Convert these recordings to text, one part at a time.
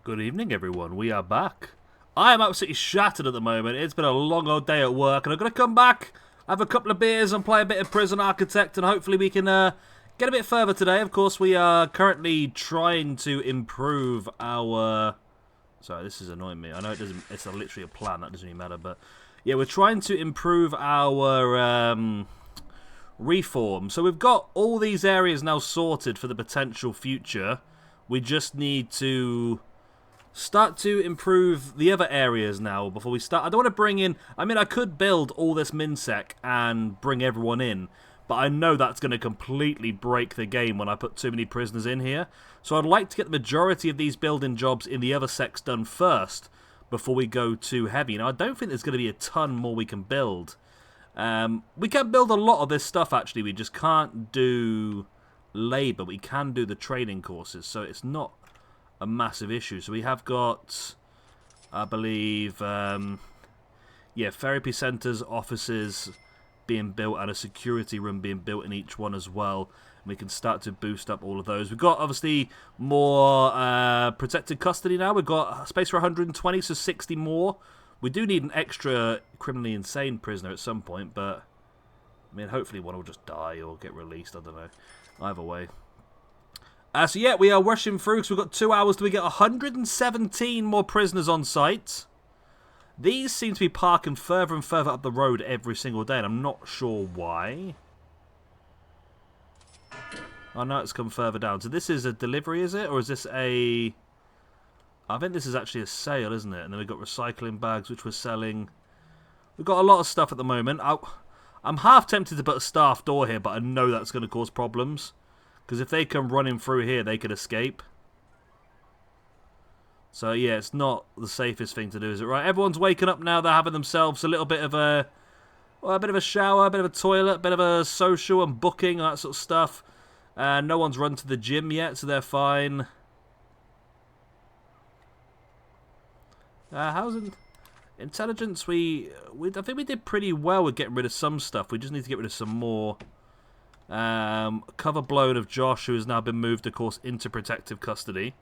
Good evening, everyone. We are back. I am absolutely shattered at the moment. It's been a long old day at work, and I'm going to come back, have a couple of beers, and play a bit of Prison Architect, and hopefully we can get a bit further today. Of course, we are currently trying to improve our... Sorry, this is annoying me. I know it doesn't. It's literally a plan. That doesn't even matter. But yeah, we're trying to improve our reform. So we've got all these areas now sorted for the potential future. We just need to start to improve the other areas now before we start. I don't want to bring in... I mean, I could build all this MinSec and bring everyone in, but I know that's going to completely break the game when I put too many prisoners in here. So I'd like to get the majority of these building jobs in the other secs done first before we go too heavy. Now, I don't think there's going to be a ton more we can build. We can build a lot of this stuff, actually. We just can't do labour. We can do the training courses, so it's not a massive issue. So we have got, I believe, yeah, therapy centres, offices being built, and a security room being built in each one as well. And we can start to boost up all of those. We've got, obviously, more protected custody now. We've got space for 120, so 60 more. We do need an extra criminally insane prisoner at some point, but I mean, hopefully one will just die or get released. I don't know. Either way. So yeah, we are rushing through because we've got 2 hours till we get 117 more prisoners on site. These seem to be parking further and further up the road every single day, and I'm not sure why. Oh no, it's come further down. So this is a delivery, is it? Or is this a... I think this is actually a sale, isn't it? And then we've got recycling bags, which we're selling. We've got a lot of stuff at the moment. I'm half tempted to put a staff door here, but I know that's going to cause problems. Because if they come running through here, they could escape. So yeah, it's not the safest thing to do, is it? Right, everyone's waking up now. They're having themselves a little bit of a... Well, a bit of a shower, a bit of a toilet, a bit of a social and booking, that sort of stuff. No one's run to the gym yet, so they're fine. How's intelligence? I think we did pretty well with getting rid of some stuff. We just need to get rid of some more. Cover blown of Josh, who has now been moved, of course, into protective custody.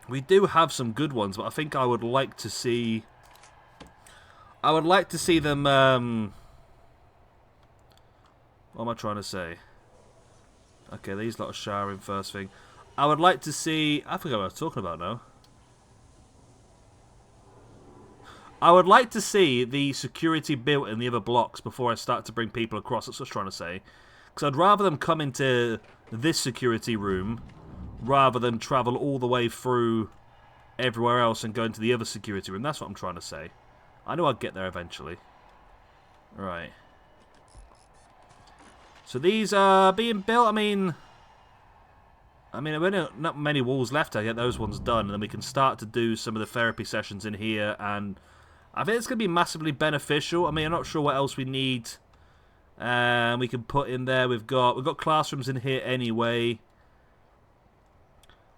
We do have some good ones, but I think I would like to see... I would like to see them... What am I trying to say? Okay, these lot are showering first thing. I would like to see... I forgot what I was talking about now. I would like to see the security built in the other blocks before I start to bring people across. That's what I was trying to say. Because I'd rather them come into this security room rather than travel all the way through everywhere else and go into the other security room. That's what I'm trying to say. I know I'll get there eventually. Right. So these are being built. I mean, not many walls left to get those ones done, and then we can start to do some of the therapy sessions in here, and I think it's going to be massively beneficial. I mean, I'm not sure what else we need. We can put in there. We've got classrooms in here anyway.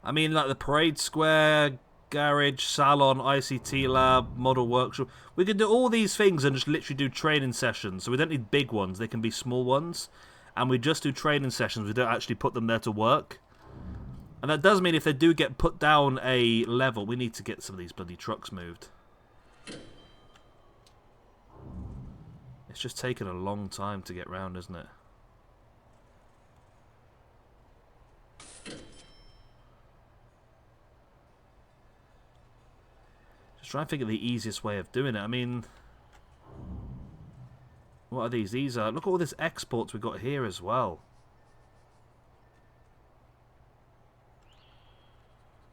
I mean, like the parade square, garage, salon, ICT lab, model workshop. We can do all these things and just literally do training sessions. So we don't need big ones. They can be small ones. And we just do training sessions. We don't actually put them there to work. And that does mean if they do get put down a level, we need to get some of these bloody trucks moved. It's just taken a long time to get round, isn't it? Just trying to think of the easiest way of doing it. I mean, what are these? These are... Look at all this exports we've got here as well.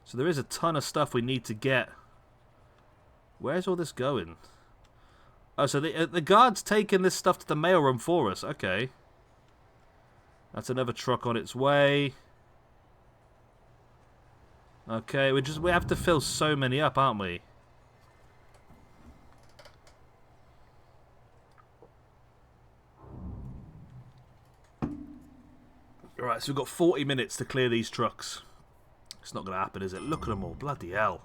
So there is a ton of stuff we need to get. Where's all this going? Oh, so the guard's taking this stuff to the mailroom for us. Okay. That's another truck on its way. Okay, we have to fill so many up, aren't we? Alright, so we've got 40 minutes to clear these trucks. It's not going to happen, is it? Look at them all. Bloody hell.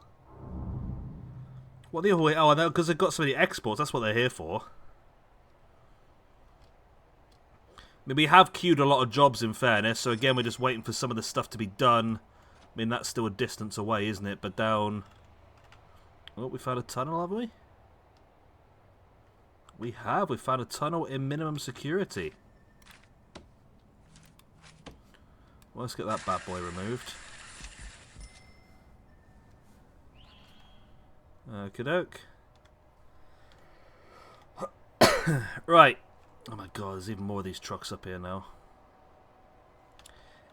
What the other way? Oh, I know, because they've got so many exports. That's what they're here for. I mean, we have queued a lot of jobs, in fairness. So, again, we're just waiting for some of the stuff to be done I mean, that's still a distance away, isn't it? But down... Oh, we found a tunnel, have we? We have. We found a tunnel in minimum security. Well, let's get that bad boy removed. Okie doke. Right. Oh my god, there's even more of these trucks up here now.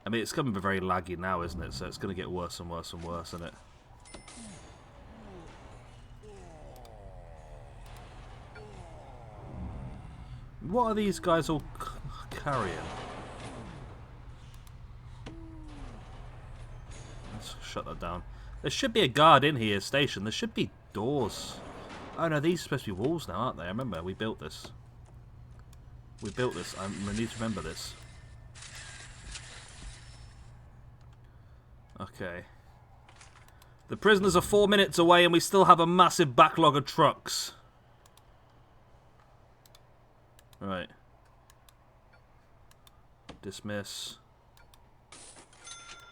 I mean, it's going to be very laggy now, isn't it? So it's going to get worse and worse and worse, isn't it? What are these guys all carrying? Let's shut that down. There should be a guard in here stationed. There should be doors. Oh no, these are supposed to be walls now, aren't they? I remember, we built this. We built this. I need to remember this. Okay. The prisoners are 4 minutes away and we still have a massive backlog of trucks. Right. Dismiss.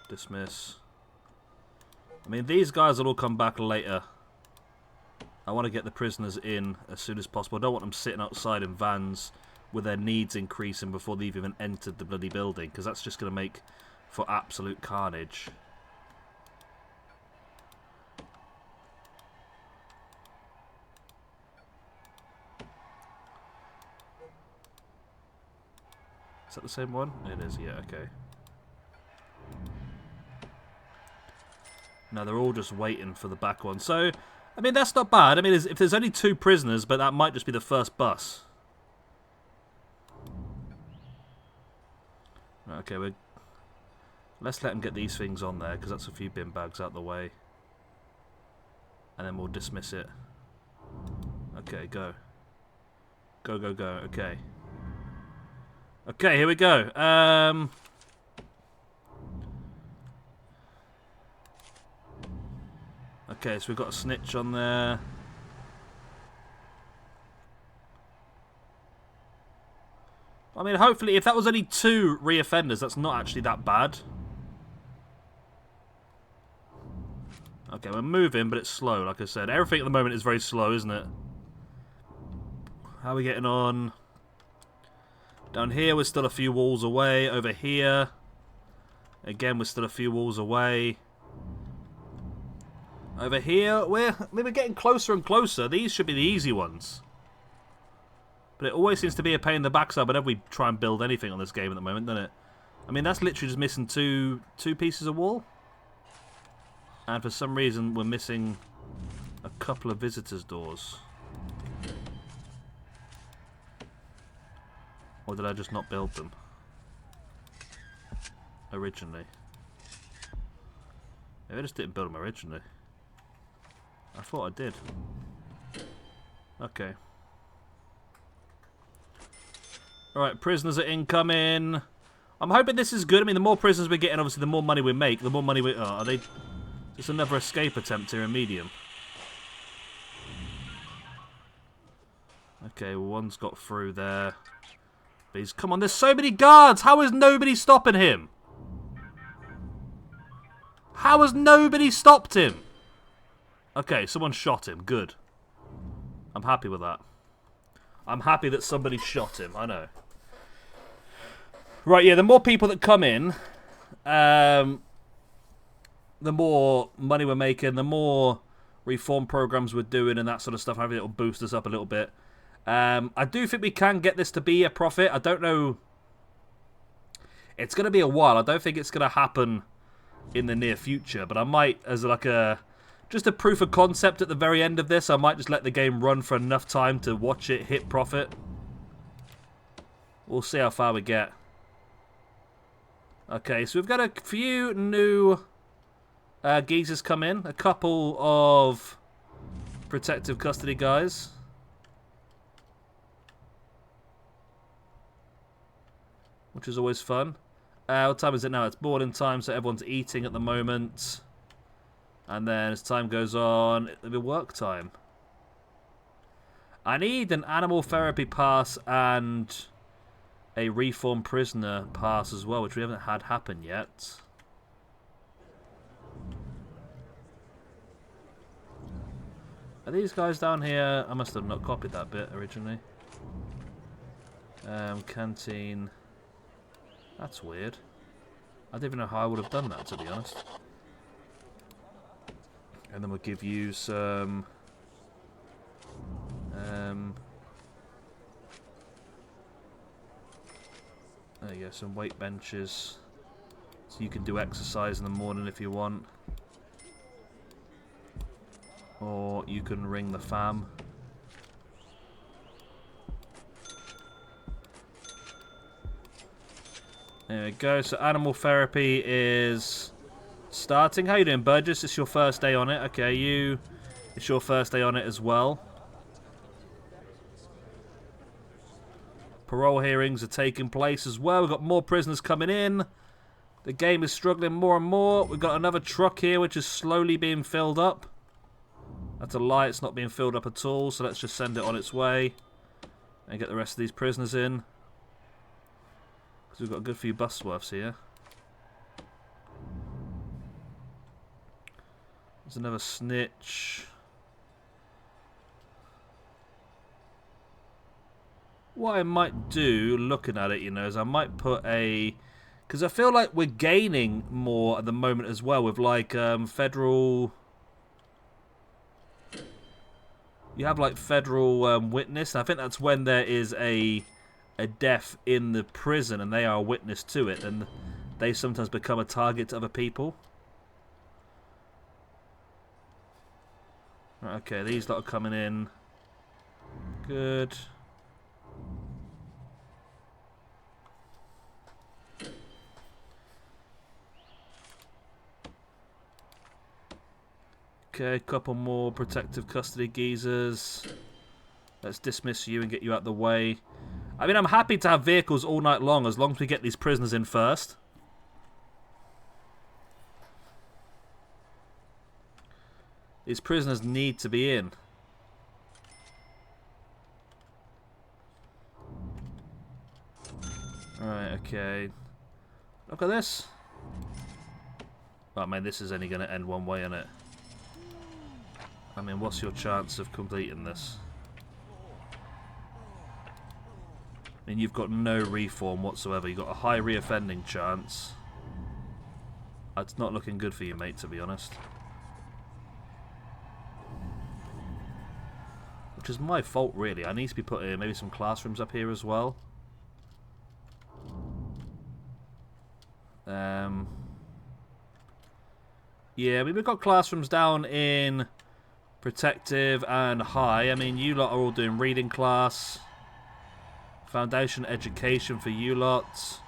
Dismiss. I mean, these guys will all come back later. I want to get the prisoners in as soon as possible. I don't want them sitting outside in vans with their needs increasing before they've even entered the bloody building, because that's just going to make for absolute carnage. Is that the same one? It is, yeah, okay. No, they're all just waiting for the back one. So, I mean, that's not bad. I mean, if there's only 2 prisoners, but that might just be the first bus. Okay, let's let them get these things on there, because that's a few bin bags out the way. And then we'll dismiss it. Okay, go. Go, go, go. Okay. Okay, here we go. Okay, so we've got a snitch on there. I mean, hopefully, if that was only 2 reoffenders, that's not actually that bad. Okay, we're moving, but it's slow, like I said. Everything at the moment is very slow, isn't it? How are we getting on? Down here, we're still a few walls away. Over here, again, we're still a few walls away. Over here, we're getting closer and closer. These should be the easy ones. But it always seems to be a pain in the backside whenever we try and build anything on this game at the moment, doesn't it? I mean, that's literally just missing two pieces of wall. And for some reason, we're missing a couple of visitors' doors. Or did I just not build them originally? Maybe I just didn't build them originally. I thought I did. Okay. Alright, prisoners are incoming. I'm hoping this is good. I mean, the more prisoners we're getting, obviously, the more money we make. The more money we... Oh, are they... Just another escape attempt here in medium. Okay, well, one's got through there. Please, come on, there's so many guards! How is nobody stopping him? How has nobody stopped him? Okay, someone shot him. Good. I'm happy with that. I'm happy that somebody shot him. I know. Right, yeah, the more people that come in, the more money we're making, the more reform programs we're doing and that sort of stuff. Hopefully it'll boost us up a little bit. I do think we can get this to be a profit. I don't know. It's going to be a while. I don't think it's going to happen in the near future. But I might, as like just a proof of concept at the very end of this, I might just let the game run for enough time to watch it hit profit. We'll see how far we get. Okay, so we've got a few new geezers come in. A couple of protective custody guys. Which is always fun. What time is it now? It's morning time, so everyone's eating at the moment. And then as time goes on, it'll be work time. I need an animal therapy pass and a reformed prisoner pass as well, which we haven't had happen yet. Are these guys down here? I must have not copied that bit originally. Canteen. That's weird. I don't even know how I would have done that, to be honest. And then we'll give you some... there you go, some weight benches. So you can do exercise in the morning if you want. Or you can ring the fam. There we go. So animal therapy is starting. How you doing, Burgess? It's your first day on it. Okay, it's your first day on it as well. Parole hearings are taking place as well. We've got more prisoners coming in. The game is struggling more and more. We've got another truck here which is slowly being filled up. That's a lie. It's not being filled up at all. So let's just send it on its way and get the rest of these prisoners in. Because we've got a good few bus worths here. There's another snitch. What I might do, looking at it, you know, is I might put a... Because I feel like we're gaining more at the moment as well with, like, federal... You have, like, federal witness. And I think that's when there is a death in the prison and they are a witness to it. And they sometimes become a target to other people. Right, okay, these lot are coming in. Good. Okay, a couple more protective custody geezers. Let's dismiss you and get you out the way. I mean, I'm happy to have vehicles all night long as we get these prisoners in first. These prisoners need to be in. Alright, okay. Look at this. Oh man, this is only going to end one way, isn't it? I mean, what's your chance of completing this? I mean, you've got no reform whatsoever. You've got a high reoffending chance. It's not looking good for you, mate, to be honest. Which is my fault, really. I need to be putting maybe some classrooms up here as well. Yeah, I mean, we've got classrooms down in... protective and high. I mean, you lot are all doing reading class. Foundation education for you lot.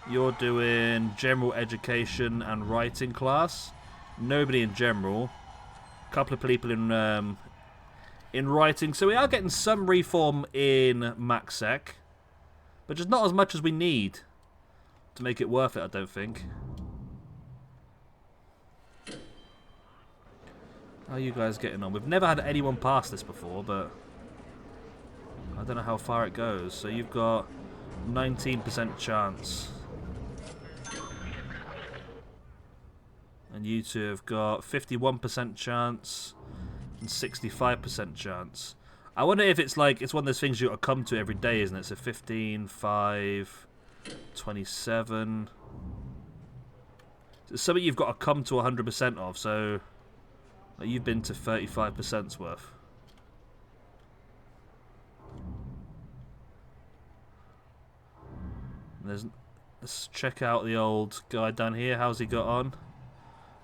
You're doing general education and writing class. Nobody in general. A couple of people in writing. So we are getting some reform in MaxSec. But just not as much as we need to make it worth it, I don't think. How are you guys getting on? We've never had anyone pass this before, but I don't know how far it goes. So you've got 19% chance. And you two have got 51% chance and 65% chance. I wonder if it's like, it's one of those things you got to come to every day, isn't it? So 15, 5, 27. It's something you've got to come to 100% of, so... You've been to 35%'s worth. Let's check out the old guy down here. How's he got on?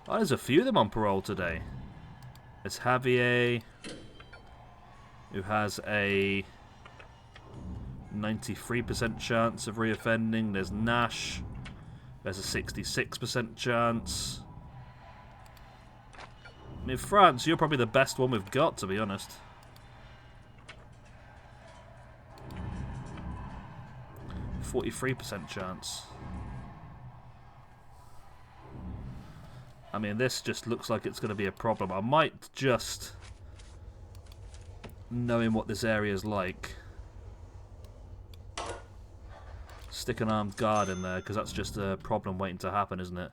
Oh, there's a few of them on parole today. There's Javier, who has a 93% chance of reoffending. There's Nash. There's a 66% chance. I mean, France, you're probably the best one we've got, to be honest. %43% chance. I mean, this just looks like it's going to be a problem. I might just, knowing what this area is like, stick an armed guard in there, because that's just a problem waiting to happen, isn't it?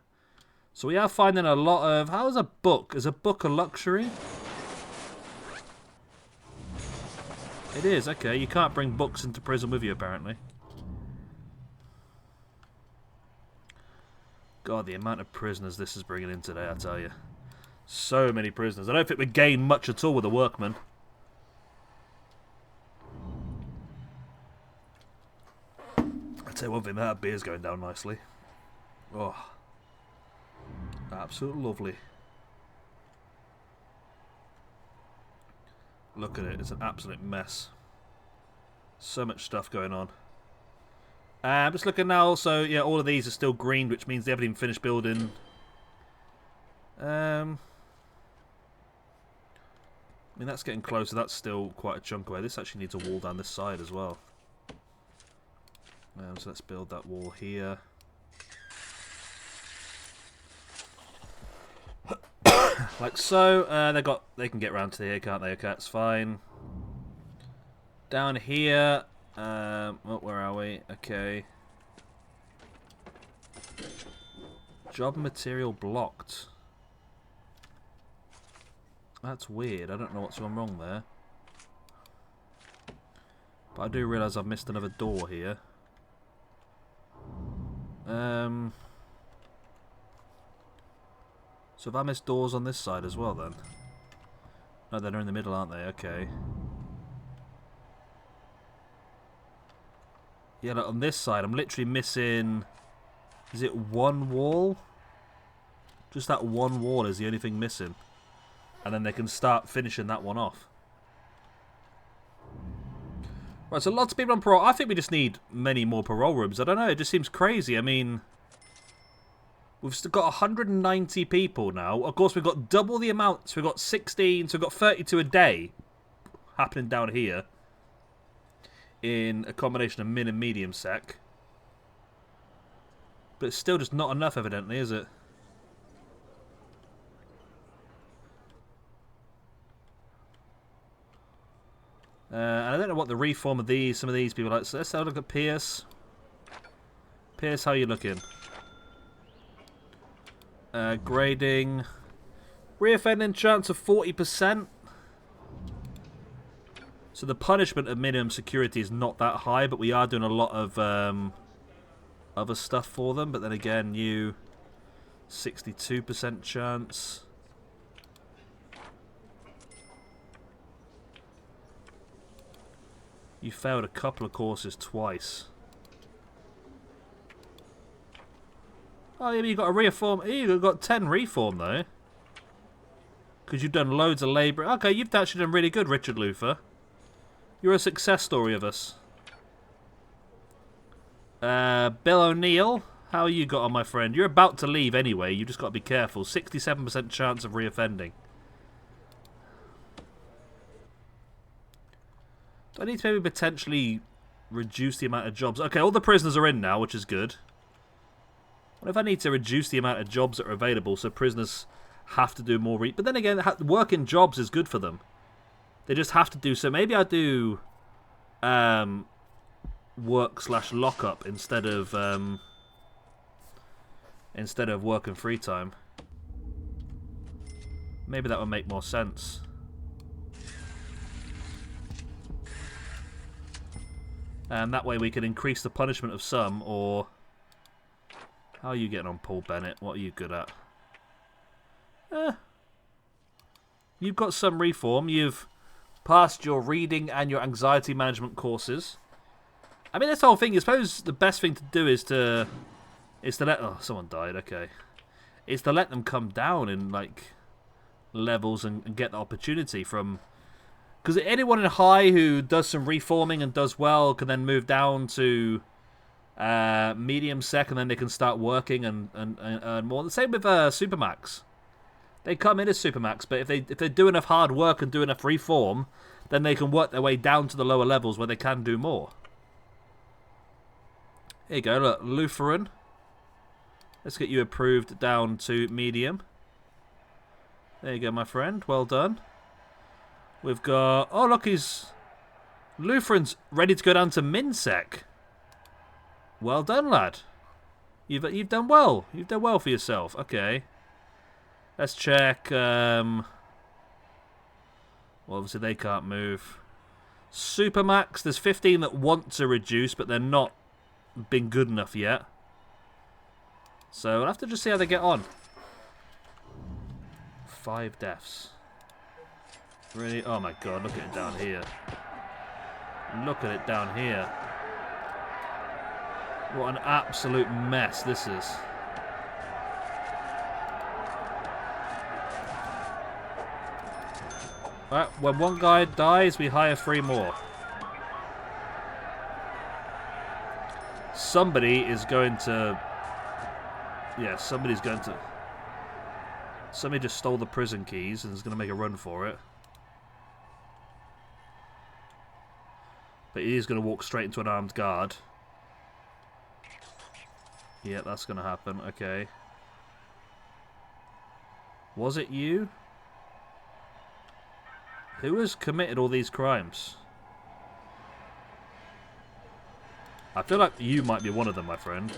So we are finding a lot of... How is a book? Is a book a luxury? It is, okay. You can't bring books into prison with you, apparently. God, the amount of prisoners this is bringing in today, I tell you. So many prisoners. I don't think we gain much at all with the workmen. I'd say one thing, that beer's going down nicely. Oh. Absolutely lovely. Look at it, it's an absolute mess. So much stuff going on. I'm just looking now also, yeah, all of these are still green, which means they haven't even finished building. I mean, that's getting closer, that's still quite a chunk away. This actually needs a wall down this side as well. So let's build that wall here. Like so. They can get round to here, can't they? Okay, that's fine. Down here. Oh, where are we? Okay. Job material blocked. That's weird. I don't know what's gone wrong there. But I do realise I've missed another door here. So have I missed doors on this side as well then? No, they're in the middle, aren't they? Okay. Yeah, look, on this side I'm literally missing... Is it one wall? Just that one wall is the only thing missing. And then they can start finishing that one off. Right, so lots of people on parole. I think we just need many more parole rooms. I don't know, it just seems crazy. I mean... We've still got 190 people now. Of course, we've got double the amount. So we've got 16, so we've got 32 a day happening down here. In a combination of min and medium sec. But it's still just not enough, evidently, is it? And I don't know what the reform of some of these people are like. So let's have a look at Pierce. Pierce, how are you looking? Grading. Reoffending chance of 40%. So the punishment of minimum security is not that high, but we are doing a lot of other stuff for them. But then again, you 62% chance. You failed a couple of courses twice. Oh yeah, but you got a reform. You got 10 reform though, because you've done loads of labour. Okay, you've actually done really good, Richard Luther. You're a success story of us. Bill O'Neill, how you got on, my friend? You're about to leave anyway. You just got to be careful. 67% chance of reoffending. Do I need to maybe potentially reduce the amount of jobs? Okay, all the prisoners are in now, which is good. What if I need to reduce the amount of jobs that are available so prisoners have to do more? But then again, working jobs is good for them. They just have to do so. Maybe I do work/lockup instead of work and free time. Maybe that would make more sense. And that way we can increase the punishment of some, or... How are you getting on, Paul Bennett? What are you good at? You've got some reform. You've passed your reading and your anxiety management courses. I mean, this whole thing, I suppose the best thing to do is to let... Oh, someone died, okay. Is to let them come down in, like, levels and get the opportunity from... Because anyone in high who does some reforming and does well can then move down to... medium sec, and then they can start working and earn more. The same with Supermax. They come in as Supermax, but if they do enough hard work and do enough reform, then they can work their way down to the lower levels where they can do more. Here you go, look, Lutheran. Let's get you approved down to medium. There you go, my friend. Well done. We've got... Oh, look, Lutheran's ready to go down to min-sec. Well done, lad. You've done well. You've done well for yourself. Okay. Let's check. Well, obviously they can't move. Supermax, there's 15 that want to reduce, but they're not been good enough yet. So we'll have to just see how they get on. 5 deaths. Really? Oh my god, look at it down here. Look at it down here. What an absolute mess this is. Right, when one guy dies, we hire 3 more. Somebody is going to... Yeah, somebody's going to... Somebody just stole the prison keys and is going to make a run for it. But he is going to walk straight into an armed guard. Yeah, that's going to happen. Okay. Was it you? Who has committed all these crimes? I feel like you might be one of them, my friend.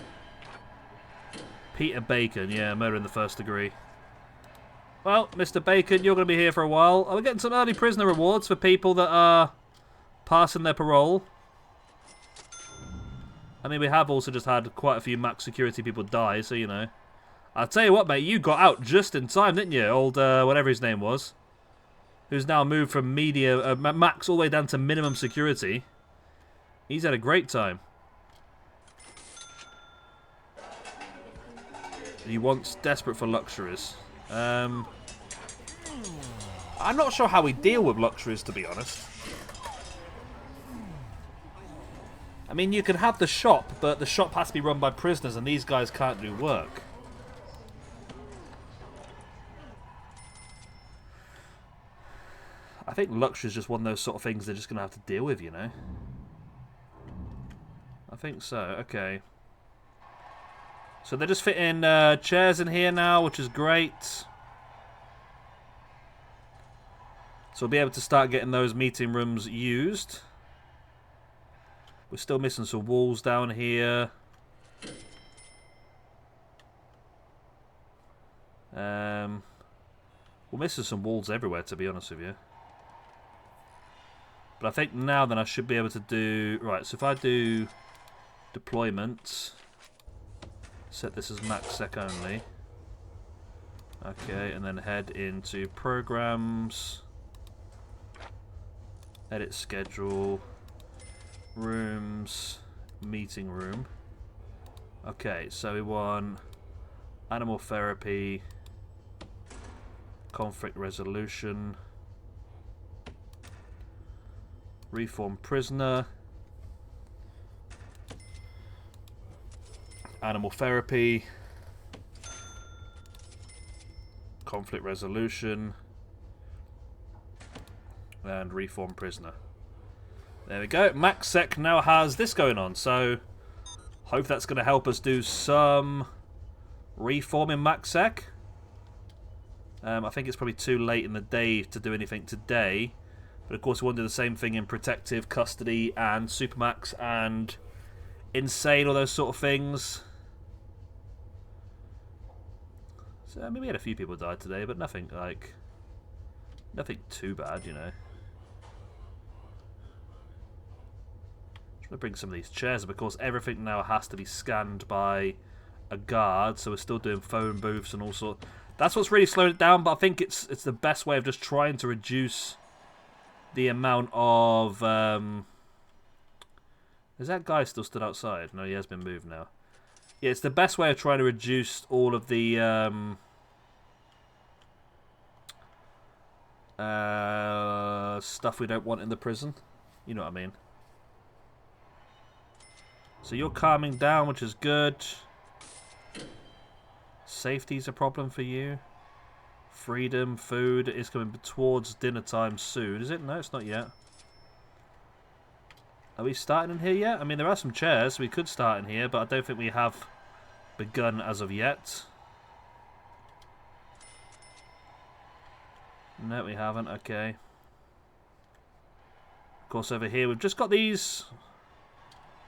Peter Bacon, yeah, murder in the 1st degree. Well, Mr. Bacon, you're going to be here for a while. Are we getting some early prisoner rewards for people that are passing their parole? I mean, we have also just had quite a few max security people die, so, you know. I'll tell you what, mate, you got out just in time, didn't you? Old, whatever his name was. Who's now moved from max all the way down to minimum security. He's had a great time. He wants desperate for luxuries. I'm not sure how we deal with luxuries, to be honest. I mean, you can have the shop, but the shop has to be run by prisoners, and these guys can't do work. I think luxury is just one of those sort of things they're just going to have to deal with, you know? I think so. Okay. So they're just fitting chairs in here now, which is great. So we'll be able to start getting those meeting rooms used. We're still missing some walls down here. We're missing some walls everywhere, to be honest with you. But I think now then I should be able to do... Right, so if I do deployment, set this as max sec only. Okay, and then head into programs, edit schedule, rooms, meeting room. Okay, so we want animal therapy, conflict resolution, reform prisoner, animal therapy, conflict resolution, and reform prisoner. There we go. MaxSec now has this going on, so hope that's going to help us do some reform in MaxSec. I think it's probably too late in the day to do anything today. But of course we want to do the same thing in protective, custody, and Supermax, and insane, all those sort of things. So I mean, we had a few people die today, but nothing too bad, you know. Just want to bring some of these chairs up. Of course, everything now has to be scanned by a guard, so we're still doing phone booths and all sorts. That's what's really slowed it down, but I think it's the best way of just trying to reduce the amount of... Is that guy still stood outside? No, he has been moved now. Yeah, it's the best way of trying to reduce all of the stuff we don't want in the prison. You know what I mean. So you're calming down, which is good. Safety's a problem for you. Freedom, food is coming towards dinner time soon. Is it? No, it's not yet. Are we starting in here yet? I mean, there are some chairs, so we could start in here, but I don't think we have begun as of yet. No, we haven't. Okay. Of course, over here, we've just got these...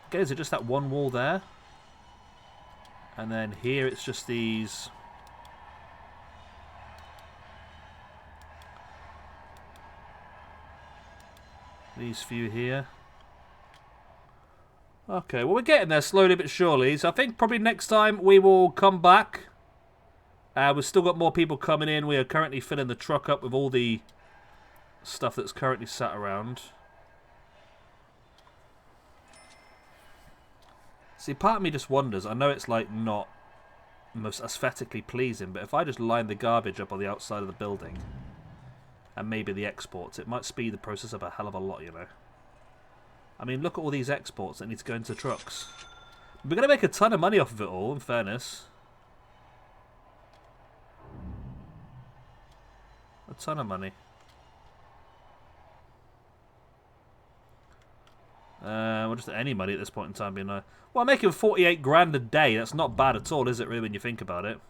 Okay, is it just that one wall there? And then here, it's just these... These few here. Okay, well we're getting there slowly but surely. So I think probably next time we will come back. We've still got more people coming in. We are currently filling the truck up with all the stuff that's currently sat around. See, part of me just wonders. I know it's like not most aesthetically pleasing, but if I just line the garbage up on the outside of the building and maybe the exports, it might speed the process up a hell of a lot, you know. I mean, look at all these exports that need to go into trucks. We're going to make a ton of money off of it all, in fairness. A ton of money. Well, just any money at this point in time being well, I'm making 48 grand a day. That's not bad at all, is it, really, when you think about it?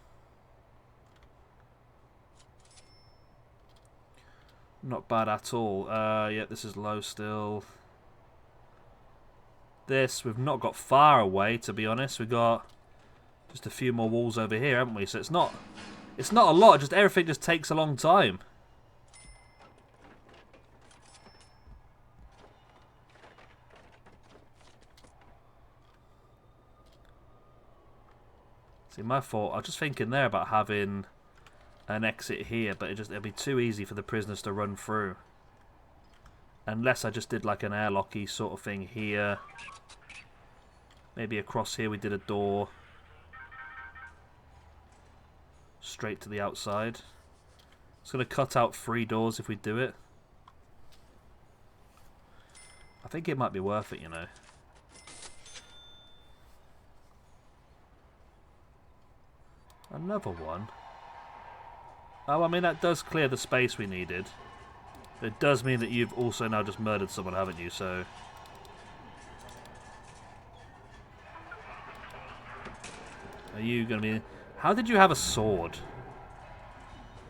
Not bad at all. Yeah, this is low still. This, we've not got far away, to be honest. We've got just a few more walls over here, haven't we? So it's not a lot, just everything just takes a long time. See, my fault. I was just thinking there about having an exit here, but it'll be too easy for the prisoners to run through. Unless I just did like an airlocky sort of thing here. Maybe across here we did a door. Straight to the outside. It's going to cut out 3 doors if we do it. I think it might be worth it, you know. Another one. Oh, I mean, that does clear the space we needed. It does mean that you've also now just murdered someone, haven't you? So... Are you going to be... How did you have a sword?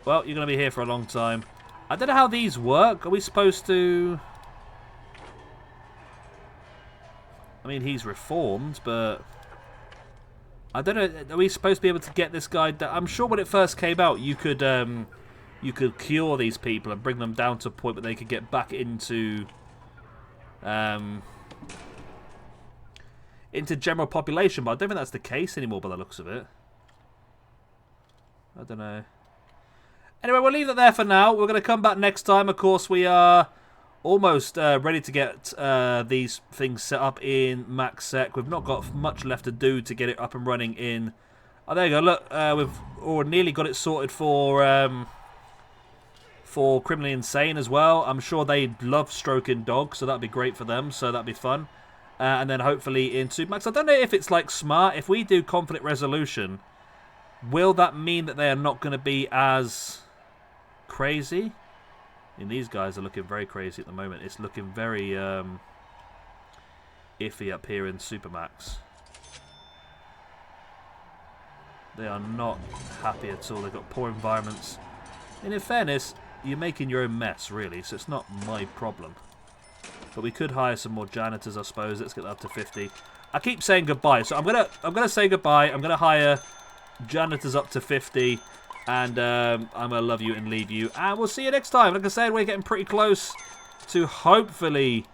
Well, you're going to be here for a long time. I don't know how these work. Are we supposed to... I mean, he's reformed, but... I don't know, are we supposed to be able to get this guy down? I'm sure when it first came out, you could cure these people and bring them down to a point where they could get back into general population, but I don't think that's the case anymore by the looks of it. I don't know. Anyway, we'll leave that there for now. We're going to come back next time. Of course, we are almost ready to get these things set up in MaxSec. We've not got much left to do to get it up and running in... Oh, there you go. Look, we've nearly got it sorted for Criminally Insane as well. I'm sure they love stroking dogs, so that'd be great for them. So that'd be fun. And then hopefully in Supermax. I don't know if it's like smart. If we do conflict resolution, will that mean that they are not going to be as crazy? And these guys are looking very crazy at the moment. It's looking very iffy up here in Supermax. They are not happy at all. They've got poor environments. And in fairness, you're making your own mess, really, so it's not my problem. But we could hire some more janitors, I suppose. Let's get that up to 50. I keep saying goodbye, so I'm gonna say goodbye. I'm gonna hire janitors up to 50. And I'm going to love you and leave you. And we'll see you next time. Like I said, we're getting pretty close to hopefully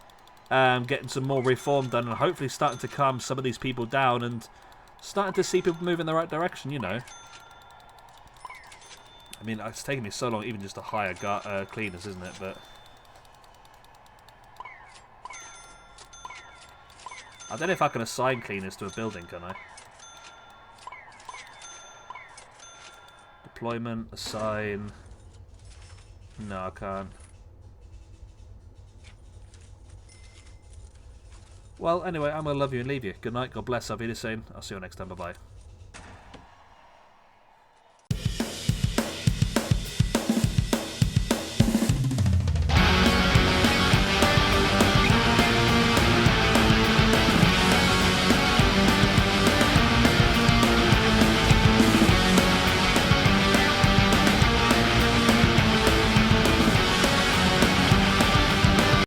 getting some more reform done. And hopefully starting to calm some of these people down. And starting to see people move in the right direction, you know. I mean, it's taken me so long even just to hire cleaners, isn't it? But I don't know if I can assign cleaners to a building, can I? Deployment, assign. No, I can't. Well, anyway, I'm going to love you and leave you. Good night, God bless, I'll be the same. I'll see you next time, bye-bye.